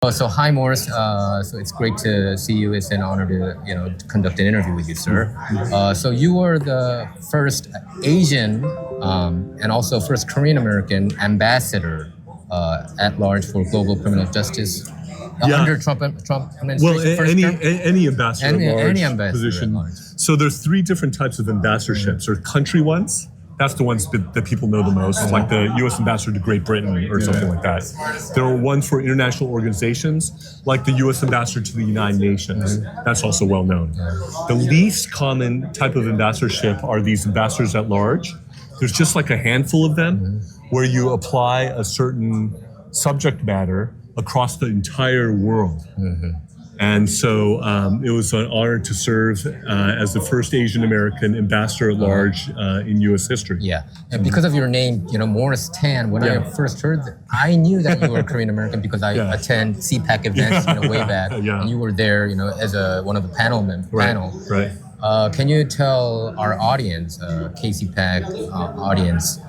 Oh, so hi, Morris. So it's great to see you. It's an honor to conduct an interview with you, sir. So you were the first Asian and also first Korean American ambassador at large for global criminal justice under Trump administration. Well, any ambassador any ambassador position. at large. So there's three different types of ambassadorships. There's country ones. That's the ones that people know the most, like the U.S. ambassador to Great Britain or something like that. There are ones for international organizations, like the U.S. ambassador to the United Nations. That's also well known. The least common type of ambassadorship are these ambassadors at large. There's just like a handful of them where you apply a certain subject matter across the entire world. And so it was an honor to serve as the first Asian American ambassador at large in U.S. history. Yeah, and because of your name, Morris Tan, when I first heard that, I knew that you were Korean American because I attend CPAC events way back, and you were there, as one of the panel. Right. Can you tell our audience, KCPAC audience,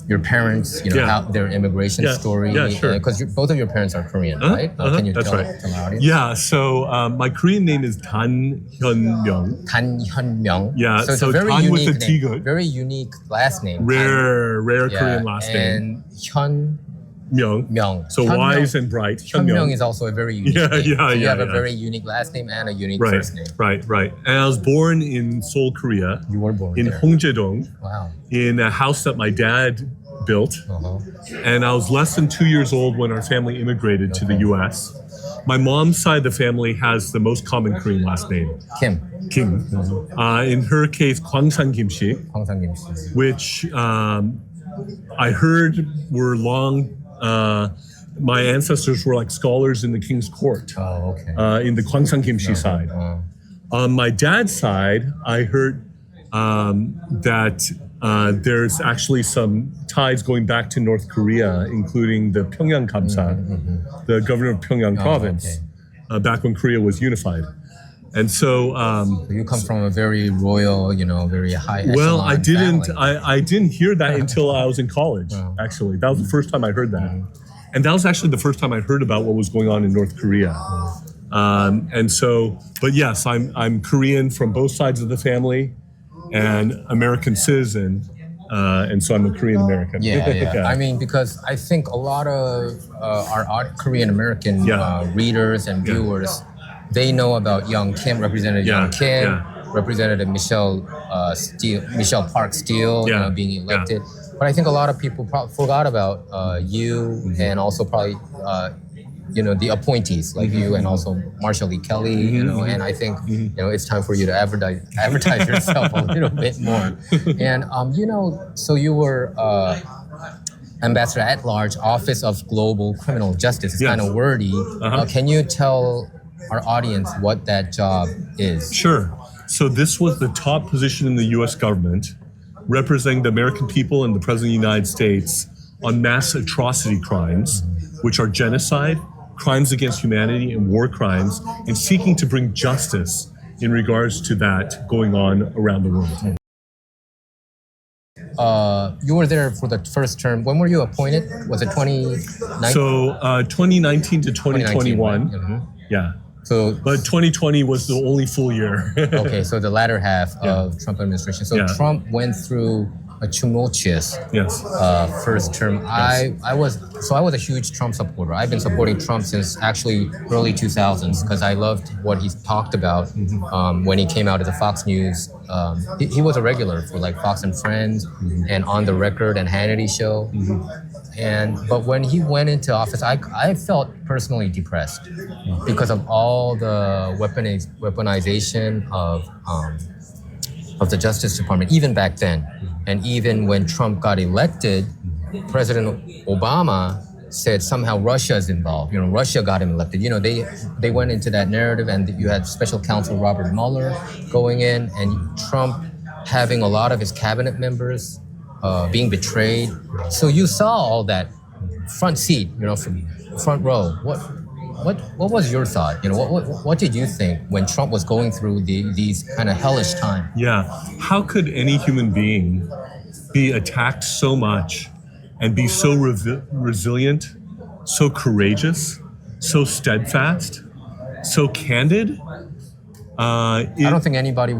your parents, how their immigration story? Yeah, sure. Because both of your parents are Korean, right? Can you tell our audience? Yeah, so my Korean name is Dan Hyun-myung. Dan Hyun-myung. Yeah, so it's a very Dan unique with a T name. good. Very unique last name. Rare Korean last name. And Hyun-myung. So wise and bright. Hyun-myung is also a very unique name. You have a yeah. very unique last name and a unique first name. Right. And I was born in Seoul, Korea. You were born in there. Hongjae-dong. Wow. In a house that my dad built. And I was less than 2 years old when our family immigrated to the U.S. My mom's side of the family has the most common Korean last name. Kim. In her case, Kwangsang Kim-si. Which I heard were long. My ancestors were like scholars in the king's court. Oh, okay. In the Kwangsang Kim-si side. On my dad's side, I heard that there's actually some ties going back to North Korea, including the Pyongyang Kamsa, the governor of Pyongyang province, back when Korea was unified. And so you come from a very royal, very high echelon well, I didn't. family. I didn't hear that until I was in college. Actually, that was the first time I heard that, and that was actually the first time I heard about what was going on in North Korea. And so, but yes, I'm Korean from both sides of the family, and American citizen, and so I'm a Korean American. Yeah. I mean, because I think a lot of our Korean American readers and viewers, they know about Young Kim, Representative Young Kim, Representative Michelle Park Steele, being elected. But I think a lot of people forgot about you and also probably the appointees like you and also Marshall Lee Kelly, and I think it's time for you to advertise yourself a little bit more. And so you were Ambassador at Large, Office of Global Criminal Justice. It's kind of wordy. Can you tell our audience what that job is? Sure. So this was the top position in the U.S. government, representing the American people and the President of the United States on mass atrocity crimes, which are genocide, crimes against humanity, and war crimes, and seeking to bring justice in regards to that going on around the world. You were there for the first term. When were you appointed? Was it 2019? So 2019 to 2021. Right? Yeah. So, but 2020 was the only full year. Okay, so the latter half of Trump administration. So Trump went through a tumultuous first term. I was a huge Trump supporter. I've been supporting Trump since actually early 2000s because I loved what he talked about when he came out as a Fox News. He was a regular for like Fox and Friends and On the Record and Hannity show. But when he went into office, I felt personally depressed because of all the weaponization of the Justice Department, even back then. And even when Trump got elected, President Obama said somehow Russia is involved. Russia got him elected. They went into that narrative, and you had Special Counsel Robert Mueller going in, and Trump having a lot of his cabinet members being betrayed. So you saw all that front seat, from front row. What was your thought? What did you think when Trump was going through these kind of hellish times? Yeah, how could any human being be attacked so much and be so resilient, so courageous, so steadfast, so candid. I don't think anybody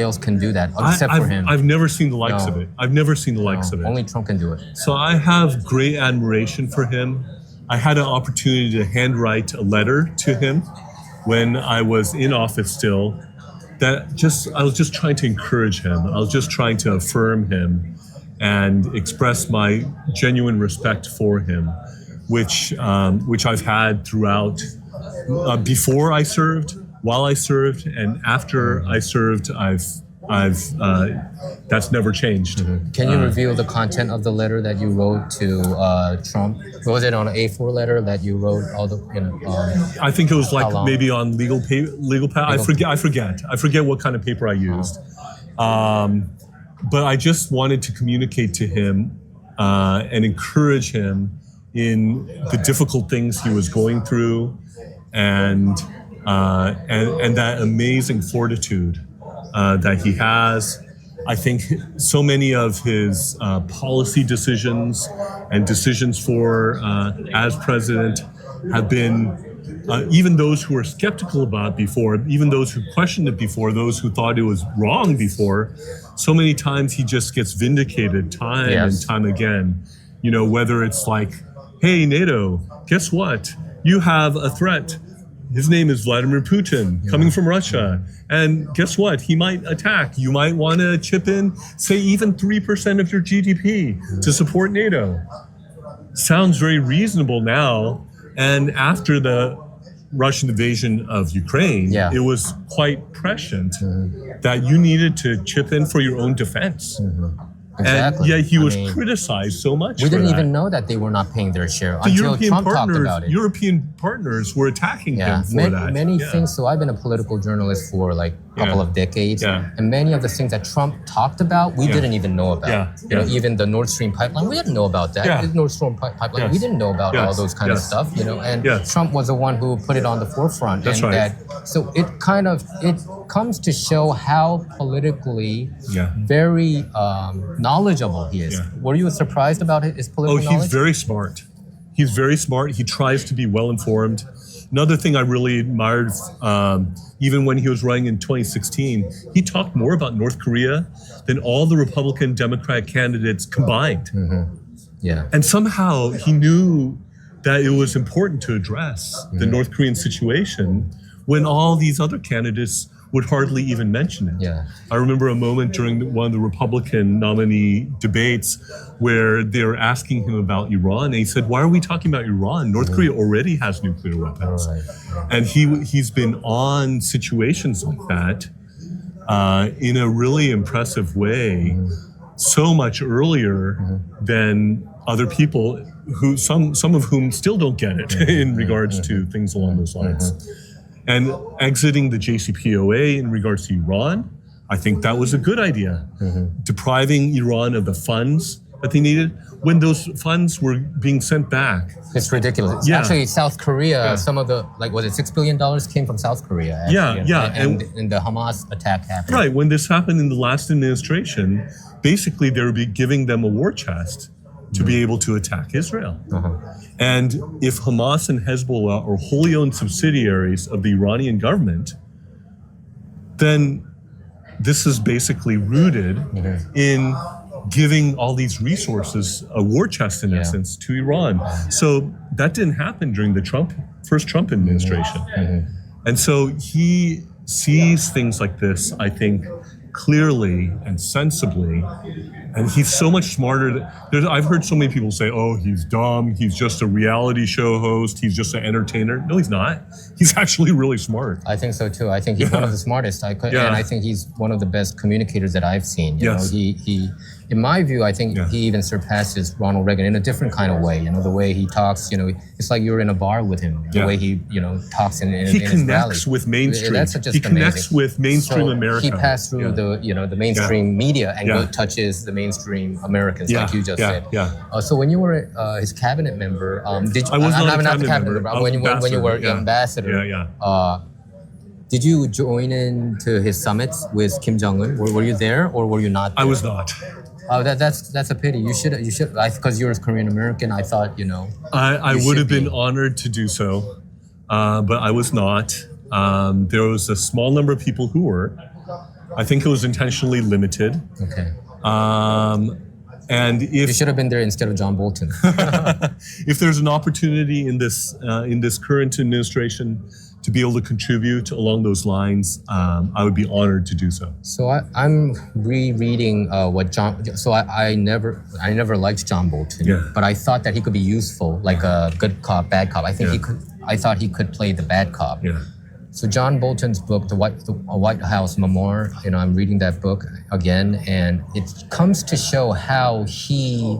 else can do that except for him. I've never seen the likes No. of it. I've never seen the likes of it. Only Trump can do it. So I have great admiration for him. I had an opportunity to handwrite a letter to him when I was in office still. I was just trying to encourage him. I was just trying to affirm him and express my genuine respect for him, which I've had throughout, before I served, while I served, and after I served. That's never changed. Can you reveal the content of the letter that you wrote to Trump? Was it on an A4 letter that you wrote all the? I think it was like long? maybe on legal pad. I forget what kind of paper I used. But I just wanted to communicate to him and encourage him in the difficult things he was going through, and that amazing fortitude that he has. I think so many of his policy decisions and decisions for as president have been, even those who were skeptical about before, even those who questioned it before, those who thought it was wrong before, so many times he just gets vindicated time and time again. You know, whether it's like, hey, NATO, guess what? You have a threat. His name is Vladimir Putin, coming from Russia. And guess what? He might attack. You might want to chip in, say, even 3% of your GDP to support NATO. Sounds very reasonable now. And after the Russian invasion of Ukraine, it was quite prescient that you needed to chip in for your own defense. Exactly. And yet he was criticized so much. We didn't even know that they were not paying their share The until Trump talked about it. European partners were attacking him for that. Many things. So I've been a political journalist for like a couple of decades, and many of the things that Trump talked about, we didn't even know about. You know, even the Nord Stream pipeline, we didn't know about that. The Nord Stream pipeline, we didn't know about all those kind of stuff. You know, and Trump was the one who put it on the forefront. That's and right. So it comes to show how politically very knowledgeable he is. Were you surprised about his political knowledge? He's very smart. He's very smart. He tries to be well informed. Another thing I really admired, even when he was running in 2016, he talked more about North Korea than all the Republican Democratic candidates combined. And somehow he knew that it was important to address the North Korean situation when all these other candidates would hardly even mention it. I remember a moment during one of the Republican nominee debates where they were asking him about Iran, and he said, "Why are we talking about Iran? North Korea already has nuclear weapons." And he's been on situations like that in a really impressive way, so much earlier than other people who some of whom still don't get it in regards to things along those lines. And exiting the JCPOA in regards to Iran, I think that was a good idea. Depriving Iran of the funds that they needed when those funds were being sent back. It's ridiculous. Actually, South Korea, some of the, like, was it $6 billion came from South Korea? Actually, and the Hamas attack happened. Right, when this happened in the last administration, basically they would be giving them a war chest to be able to attack Israel. And if Hamas and Hezbollah are wholly owned subsidiaries of the Iranian government, then this is basically rooted in giving all these resources, a war chest in essence, to Iran. So that didn't happen during the first Trump administration. And so he sees things like this, I think, clearly and sensibly, and he's so much smarter. I've heard so many people say, "Oh, he's dumb. He's just a reality show host. He's just an entertainer." No, he's not. He's actually really smart. I think so too. I think he's one of the smartest. And I think he's one of the best communicators that I've seen. You know, he, in my view, I think he even surpasses Ronald Reagan in a different kind of way. You know, the way he talks. You know, it's like you're in a bar with him. The way he, talks in his rally. He connects with mainstream. That's just he connects amazing. with mainstream America. He passed through the mainstream media and touches the mainstream Americans, like you just said. So when you were his cabinet member, did you? I was not the cabinet member. But when you were ambassador, did you join into his summits with Kim Jong-un? Were you there or were you not there? I was not. Oh, that's a pity. You should because you're Korean American. I thought I would have been honored to do so. but I was not. There was a small number of people who were. I think it was intentionally limited. Okay. And You if should have been there instead of John Bolton. if there's an opportunity in this current administration to be able to contribute along those lines, I would be honored to do so. So I'm rereading what John. So I never liked John Bolton, Yeah. but I thought that he could be useful, like a good cop, bad cop. I think he could. I thought he could play the bad cop. Yeah. So John Bolton's book, the White House Memoir. I'm reading that book again, and it comes to show how he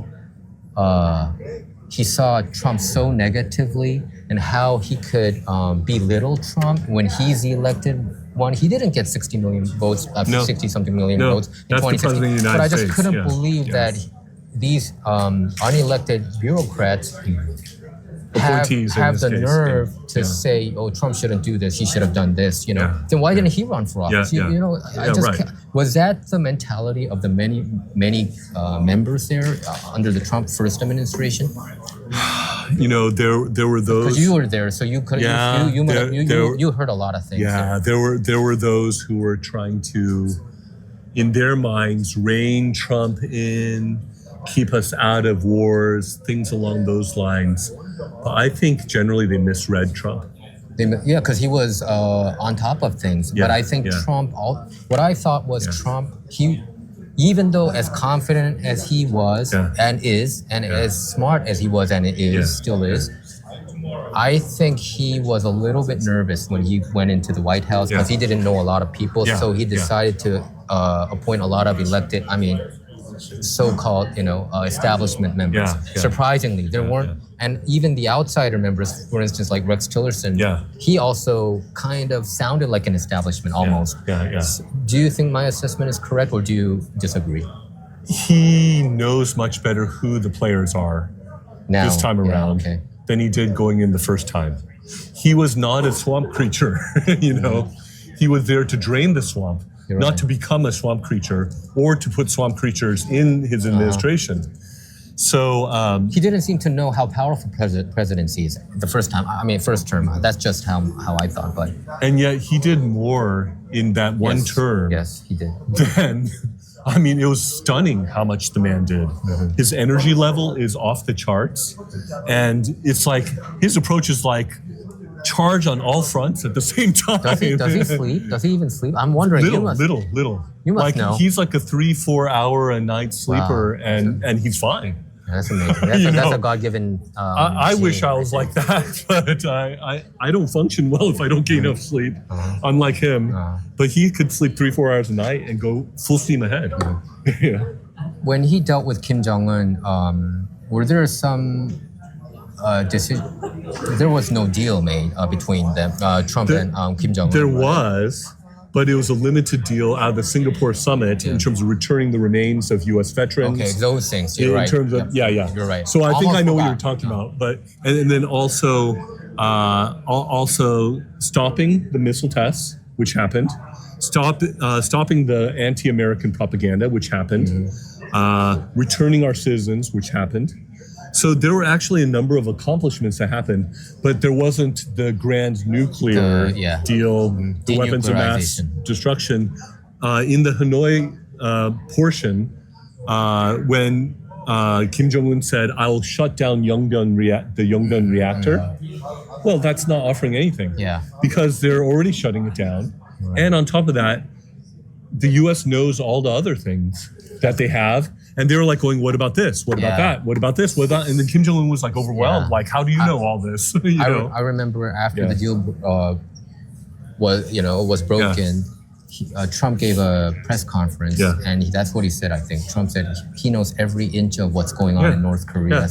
saw Trump so negatively, and how he could belittle Trump when he's the elected one. He didn't get 60 million votes, 60-something million votes in that's the 2016. president of the United But I just States, couldn't yes, believe yes. that these unelected bureaucrats Appointees in have this the case, nerve yeah. to Yeah. say, "Oh, Trump shouldn't do this. He should have done this." Yeah. Then why didn't he run for office? Yeah, You know, I just right. was that the mentality of the many members there under the Trump first administration? There were those. Because you were there, so you could. Yeah, You heard a lot of things. Yeah, there were those who were trying to, in their minds, rein Trump in, keep us out of wars, things along those lines. But I think generally they misread Trump. Because he was on top of things. But I think Trump. What I thought was Trump. Even though as confident as he was and is, and as smart as he was and still is, I think he was a little bit nervous when he went into the White House because he didn't know a lot of people. So he decided to appoint a lot of so-called, establishment members. Surprisingly, there weren't, and even the outsider members, for instance, like Rex Tillerson, he also kind of sounded like an establishment almost. Do you think my assessment is correct, or do you disagree? He knows much better who the players are Now, this time around than he did going in the first time. He was not a swamp creature, He was there to drain the swamp. Not to become a swamp creature or to put swamp creatures in his administration. So he didn't seem to know how powerful presidency is the first time. First term. That's just how I thought. But and yet he did more in that one term. Yes, he did. Then, it was stunning how much the man did. His energy level is off the charts, and it's like his approach is like charge on all fronts at the same time. Does he sleep? Does he even sleep? I'm wondering. Little. You must know. He's like a 3-4 hour a night sleeper, and he's fine. That's amazing. That's a God-given. I wish I was like that, but I don't function well if I don't get enough sleep. Unlike him, but he could sleep 3-4 hours a night and go full steam ahead. When he dealt with Kim Jong-un, were there some there was no deal made between them, Trump and Kim Jong-un. There was, but it was a limited deal out of the Singapore summit in terms of returning the remains of U.S. veterans. Okay, those things. You're right. In terms of, You're right. So I think Almost I know what forgot. you're talking about. But and then also stopping the missile tests, which happened. Stopping the anti-American propaganda, which happened. Returning our citizens, which happened. So there were actually a number of accomplishments that happened, but there wasn't the grand nuclear deal, the weapons of mass destruction. In the Hanoi portion, when Kim Jong-un said, "I will shut down the Yongdong reactor," well, that's not offering anything. Because they're already shutting it down. And on top of that, the U.S. knows all the other things that they have. And they were like going, what about this? What about that? What about this? What about? And then Kim Jong-un was like overwhelmed. Like, how do you know all this? I remember after the deal was broken, Trump gave a press conference, and that's what he said. I think Trump said he knows every inch of what's going on in North Korea,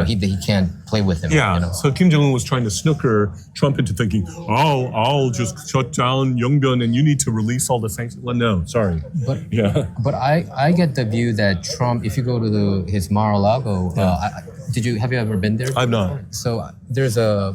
he can't play with him. So Kim Jong-un was trying to snooker Trump into thinking, I'll just shut down Yongdong, and you need to release all the sanctions. Well, no, sorry. But I get the view that Trump, if you go to his Mar-a-Lago, have you ever been there? I've not. So there's I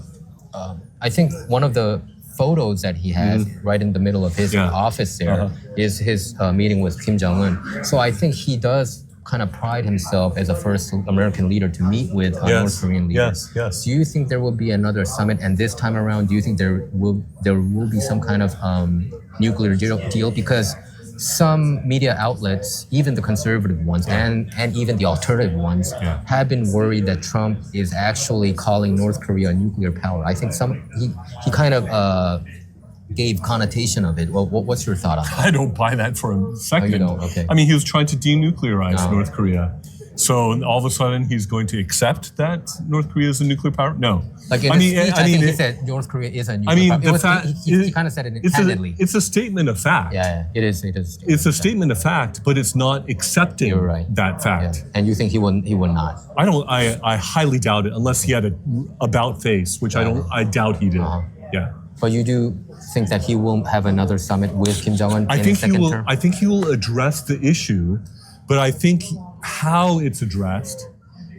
think one of the photos that he has right in the middle of his office there is his meeting with Kim Jong-un. So I think he does kind of pride himself as the first American leader to meet with North Korean leaders. Yes. Do you think there will be another summit? And this time around, do you think there will be some kind of nuclear deal? Because some media outlets, even the conservative ones and even the alternative ones, have been worried that Trump is actually calling North Korea a nuclear power. I think he kind of gave connotation of it. Well, what's your thought on that? I don't buy that for a second. Oh, you don't? Okay. I mean, he was trying to denuclearize North Korea. So all of a sudden, he's going to accept that North Korea is a nuclear power? No. Like in his speech, I think he said North Korea is a nuclear power. He kind of said it candidly. It's a statement of fact. Yeah, it is. It's a statement of fact, but it's not accepting that fact. Yeah. And you think he will not? I highly doubt it, unless he had a about face, which I doubt he did. Yeah. But you do think that he will have another summit with Kim Jong-un in his second term? I think he will address the issue, but I think how it's addressed,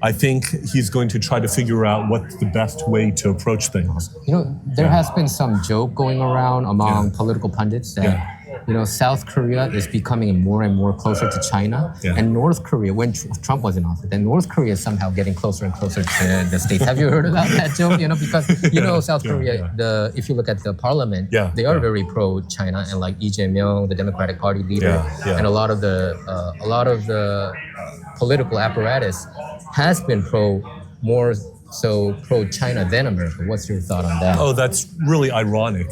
I think he's going to try to figure out what's the best way to approach things. You know, there has been some joke going around among political pundits that South Korea is becoming more and more closer to China, and North Korea, when Trump was in office, then North Korea is somehow getting closer and closer to the States. Have you heard about that joke? Because South Korea, if you look at the parliament, they are very pro-China, and like Lee Jae-myung, the Democratic Party leader, and a lot of the political apparatus has been more so pro-China than America. What's your thought on that? Oh, that's really ironic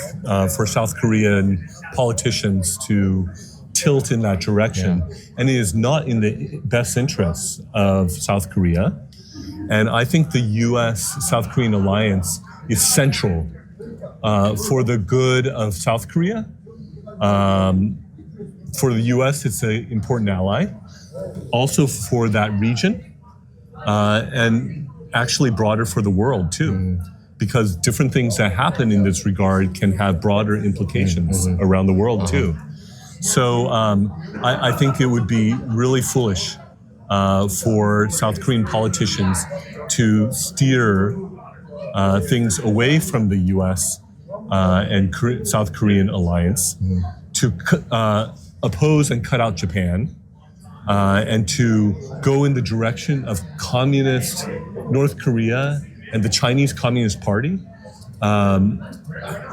for South Korean politicians to tilt in that direction. And it is not in the best interests of South Korea. And I think the U.S.-South Korean alliance is central for the good of South Korea. For the U.S., it's an important ally. Also for that region. And actually broader for the world too, because different things that happen in this regard can have broader implications around the world too. So I think it would be really foolish for South Korean politicians to steer things away from the U.S. And South Korean alliance to oppose and cut out Japan. And to go in the direction of communist North Korea and the Chinese Communist Party.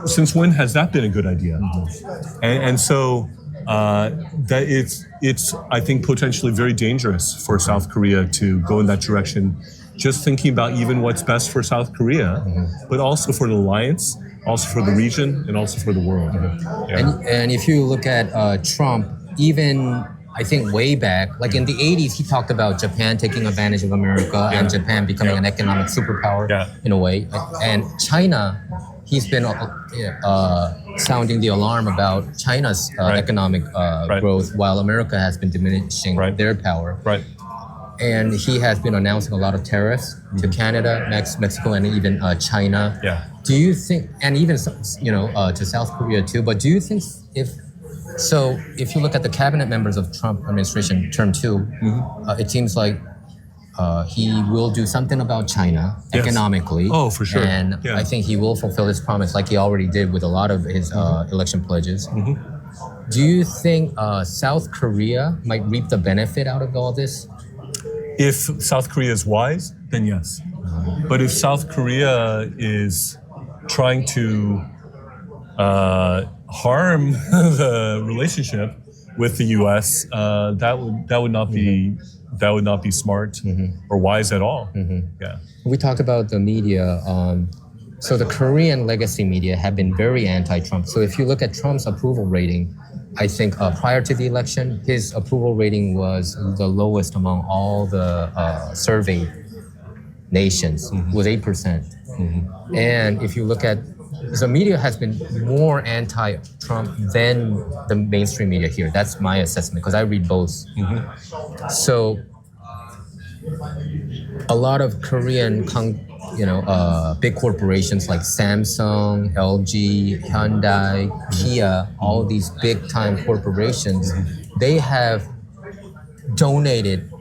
Since when has that been a good idea? And so that it's I think potentially very dangerous for South Korea to go in that direction, just thinking about even what's best for South Korea, but also for the alliance, also for the region, and also for the world. And if you look at Trump, even I think way back, like in the 80s, he talked about Japan taking advantage of America and Japan becoming an economic superpower in a way. And China, he's been sounding the alarm about China's economic growth while America has been diminishing their power. And he has been announcing a lot of tariffs to Canada, Mexico, and even China. Do you think, and even to South Korea too, but do you think if you look at the cabinet members of Trump administration term 2, it seems like he will do something about China economically. Oh, for sure. And I think he will fulfill his promise like he already did with a lot of his election pledges. Do you think South Korea might reap the benefit out of all this? If South Korea is wise, then yes. But if South Korea is trying to harm the relationship with the U.S., that would not be smart or wise at all. We talked about the media. So the Korean legacy media have been very anti-Trump. So if you look at Trump's approval rating, I think prior to the election, his approval rating was the lowest among all the surveyed nations, was 8%. And if you look at the media has been more anti-Trump than the mainstream media here. That's my assessment because I read both. So a lot of Korean, big corporations like Samsung, LG, Hyundai, Kia, all these big-time corporations, they have donated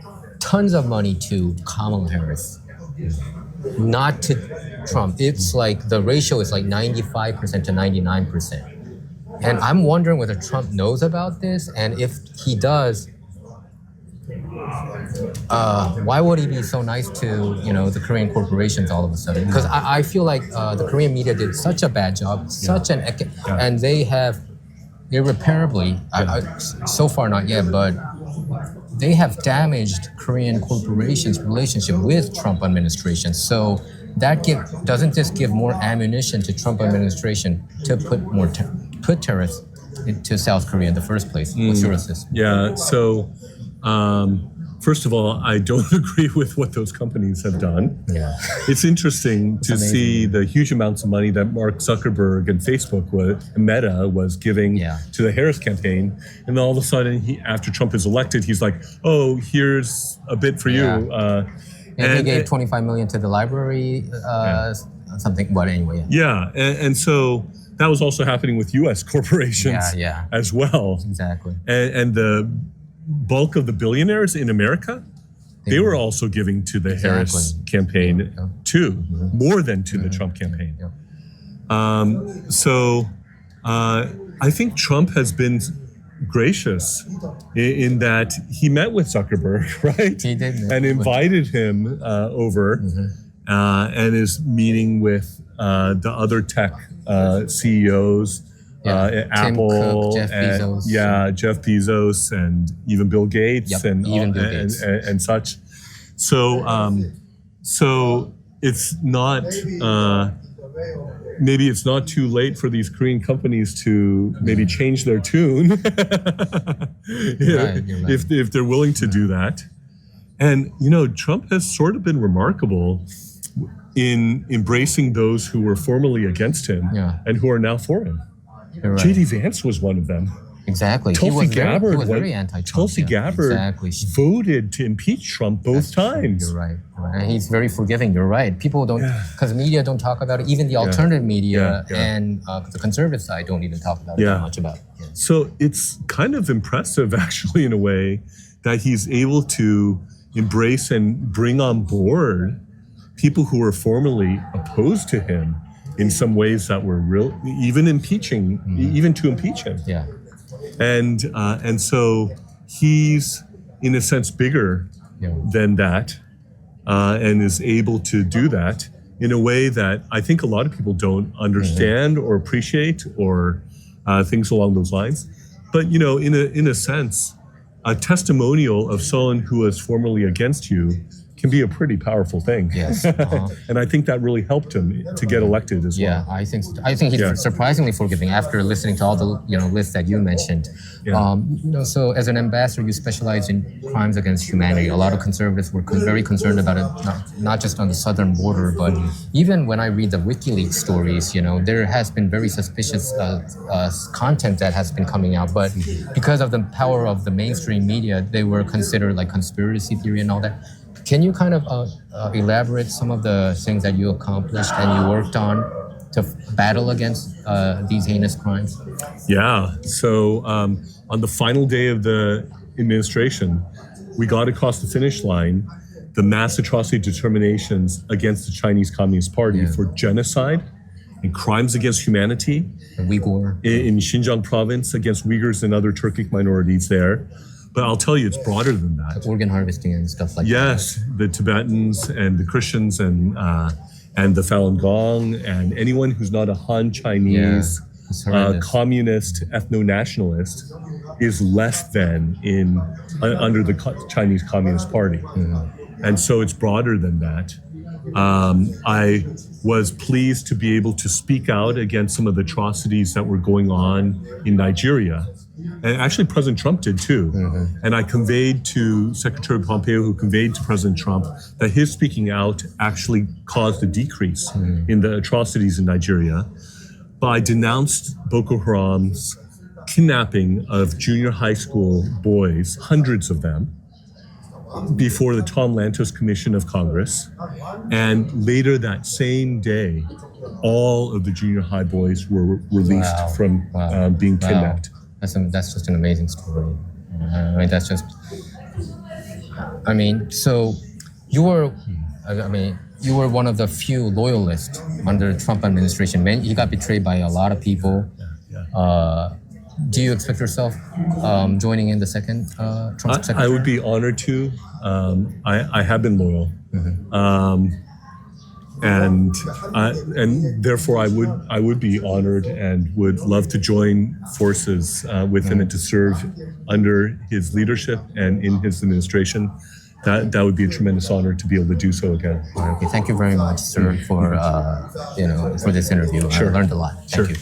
tons of money to Kamala Harris. Not to Trump. It's like the ratio is like 95% to 99%. And I'm wondering whether Trump knows about this, and if he does, why would he be so nice to the Korean corporations all of a sudden? Because I feel like the Korean media did such a bad job, and they have irreparably, so far not yet, but they have damaged Korean corporations' relationship with Trump administration. So that doesn't this give more ammunition to Trump administration to put tariffs into South Korea in the first place? What's your assessment? Yeah. So. First of all, I don't agree with what those companies have done. Yeah. It's interesting to see the huge amounts of money that Mark Zuckerberg and Facebook and Meta was giving to the Harris campaign. And then all of a sudden, after Trump is elected, he's like, oh, here's a bit for you. And he gave $25 million to the library, something, but anyway. Yeah. And so that was also happening with U.S. corporations as well. Exactly. And the bulk of the billionaires in America, they were also giving to the Harris campaign too, more than to the Trump campaign. So I think Trump has been gracious in that he met with Zuckerberg, right? He did. And invited him over and is meeting with the other tech CEOs. Apple, Cook, Jeff Bezos. Jeff Bezos, and even Bill Gates, and such. So, so it's not. Maybe it's not too late for these Korean companies to maybe change their tune, if they're willing to do that. And Trump has sort of been remarkable in embracing those who were formerly against him and who are now for him. Right. J.D. Vance was one of them. Exactly. Tulsi Gabbard he was very anti-Trump. Tulsi Gabbard voted to impeach Trump both times. You're right. And he's very forgiving. You're right. People don't, because media don't talk about it. Even the alternative media and the conservative side don't even talk about it that much about it. Yeah. So it's kind of impressive, actually, in a way, that he's able to embrace and bring on board people who were formerly opposed to him in some ways that were real, even even to impeach him. Yeah. And so he's, in a sense, bigger than that, and is able to do that in a way that I think a lot of people don't understand or appreciate, or things along those lines. But in a sense, a testimonial of someone who was formerly against you can be a pretty powerful thing. Yes. And I think that really helped him to get elected as well. Yeah, I think he's surprisingly forgiving after listening to all the lists that you mentioned. So as an ambassador, you specialize in crimes against humanity. A lot of conservatives were very concerned about it, not just on the southern border, but even when I read the WikiLeaks stories, there has been very suspicious content that has been coming out. But because of the power of the mainstream media, they were considered like conspiracy theory and all that. Can you kind of elaborate some of the things that you accomplished and you worked on to battle against these heinous crimes? Yeah. So on the final day of the administration, we got across the finish line the mass atrocity determinations against the Chinese Communist Party for genocide and crimes against humanity. Uyghur. In Xinjiang province against Uyghurs and other Turkic minorities there. But I'll tell you, it's broader than that. Organ harvesting and stuff like that. Yes, the Tibetans and the Christians and the Falun Gong and anyone who's not a Han Chinese communist ethno-nationalist is less than under the Chinese Communist Party. And so it's broader than that. I was pleased to be able to speak out against some of the atrocities that were going on in Nigeria. And actually, President Trump did too. And I conveyed to Secretary Pompeo, who conveyed to President Trump, that his speaking out actually caused a decrease in the atrocities in Nigeria. But I denounced Boko Haram's kidnapping of junior high school boys, hundreds of them, before the Tom Lantos Commission of Congress. And later that same day, all of the junior high boys were released from being kidnapped. That's just an amazing story. So you were one of the few loyalists under the Trump administration. He got betrayed by a lot of people. do you expect yourself joining in the second Trump secretary? I would be honored to. I have been loyal, and therefore I would be honored and would love to join forces with him and to serve under his leadership and in his administration. That would be a tremendous honor to be able to do so again. Okay, thank you very much, sir, for for this interview. Sure. I learned a lot. Thank Sure. you.